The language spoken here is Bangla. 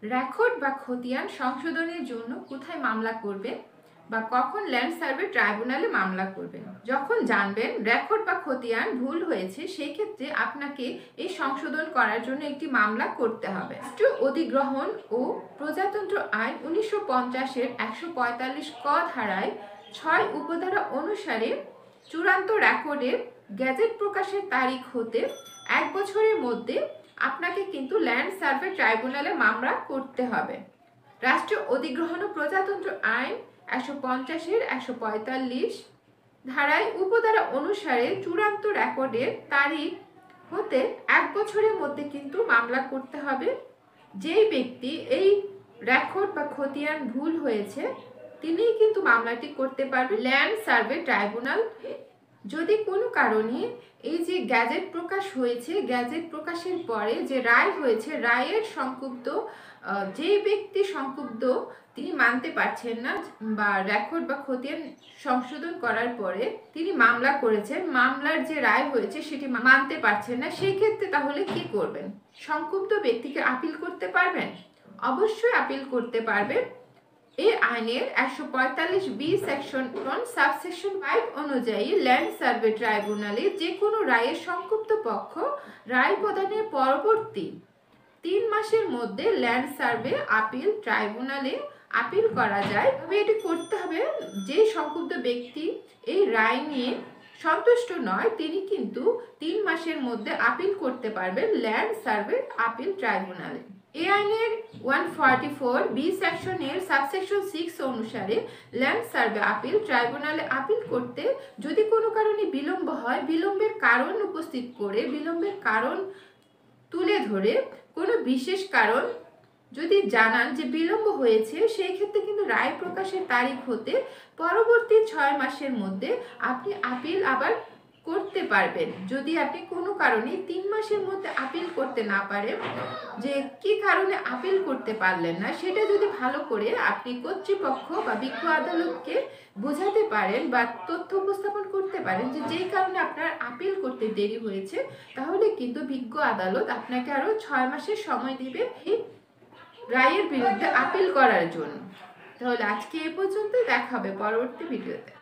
রেকর্ড বা খতিয়ান সংশোধনের জন্য কোথায় মামলা করবেন বা কখন ল্যান্ড সার্ভে ট্রাইব্যুনালে মামলা করবেন। যখন জানবেন রেকর্ড বা খতিয়ান ভুল হয়েছে, সেই ক্ষেত্রে আপনাকে এই সংশোধন করার জন্য একটি মামলা করতে হবে। রাষ্ট্রীয় অধিগ্রহণ ও প্রজাতন্ত্র আইন 1950-এর 145 ক ধারায় 6 উপধারা অনুসারে চূড়ান্ত রেকর্ডের গেজেট প্রকাশের তারিখ হতে 1 বছরের মধ্যে আপনাকে কিন্তু ল্যান্ড সার্ভে ট্রাইব্যুনালে মামলা করতে হবে। রাষ্ট্রীয় অধিগ্রহণ ও প্রজাতন্ত্র আইন 150-এর 145 ধারায় উপধারা অনুসারে চূড়ান্ত রেকর্ডের তারিখ হতে 1 বছরের মধ্যে কিন্তু মামলা করতে হবে। যেই ব্যক্তি এই রেকর্ড বা খতিয়ান ভুল হয়েছে তিনিই কিন্তু মামলাটি করতে পারবেন ল্যান্ড সার্ভে ট্রাইব্যুনাল। যদি কোনো কারণে এই যে গ্যাজেট প্রকাশ হয়েছে, গ্যাজেট প্রকাশের পরে যে রায় হয়েছে, রায়ের সংক্ষুব্ধ যে ব্যক্তি সংক্ষুব্ধ তিনি মানতে পারছেন না বা রেকর্ড বা খতিয়ান সংশোধন করার পরে তিনি মামলা করেছেন, মামলার যে রায় হয়েছে সেটি মানতে পারছেন না, সেই ক্ষেত্রে তাহলে কি করবেন? সংক্ষুব্ধ ব্যক্তিকে আপিল করতে পারবেন? অবশ্যই আপিল করতে পারবেন। এই আইনের 145B সেকশন 1 সাবসেকশন 5 অনুযায়ী ল্যান্ড সার্ভে ট্রাইব্যুনালে যে কোনো রায়ের সংক্ষুব্ধ পক্ষ রায় প্রদানের পরবর্তী 3 মাসের মধ্যে ল্যান্ড সার্ভে আপিল ট্রাইব্যুনালে আপিল করা যায়। তবে এটি করতে হবে যে সংক্ষুব্ধ ব্যক্তি এই রায় নিয়ে সন্তুষ্ট নয় তিনি কিন্তু 3 মাসের মধ্যে আপিল করতে পারবেন ল্যান্ড সার্ভে আপিল ট্রাইব্যুনালে। এই আইনের 144B সেকশনের সাবসেকশন 6 অনুসারে ল্যান্ড সার্ভে আপিল ট্রাইব্যুনালে আপিল করতে যদি কোনো কারণে বিলম্ব হয়, বিলম্বের কারণ উপস্থিত করে, বিলম্বের কারণ তুলে ধরে কোনো বিশেষ কারণ যদি জানান যে বিলম্ব হয়েছে, সেই ক্ষেত্রে কিন্তু রায় প্রকাশের তারিখ হতে পরবর্তী 6 মাসের মধ্যে আপনি আপিল আবার করতে পারবেন। যদি আপনি কোনো কারণে 3 মাসের মধ্যে আপিল করতে না পারেন, যে কি কারণে আপিল করতে পারলেন না সেটা যদি ভালো করে আপনি কর্তৃপক্ষ বা বিজ্ঞ আদালতকে বোঝাতে পারেন বা তথ্য উপস্থাপন করতে পারেন যে যেই কারণে আপনার আপিল করতে দেরি হয়েছে, তাহলে কিন্তু বিজ্ঞ আদালত আপনাকে আরও 6 মাসের সময় দিবে এই রায়ের বিরুদ্ধে আপিল করার জন্য। তাহলে আজকে এ পর্যন্ত, দেখা হবে পরবর্তী ভিডিওতে।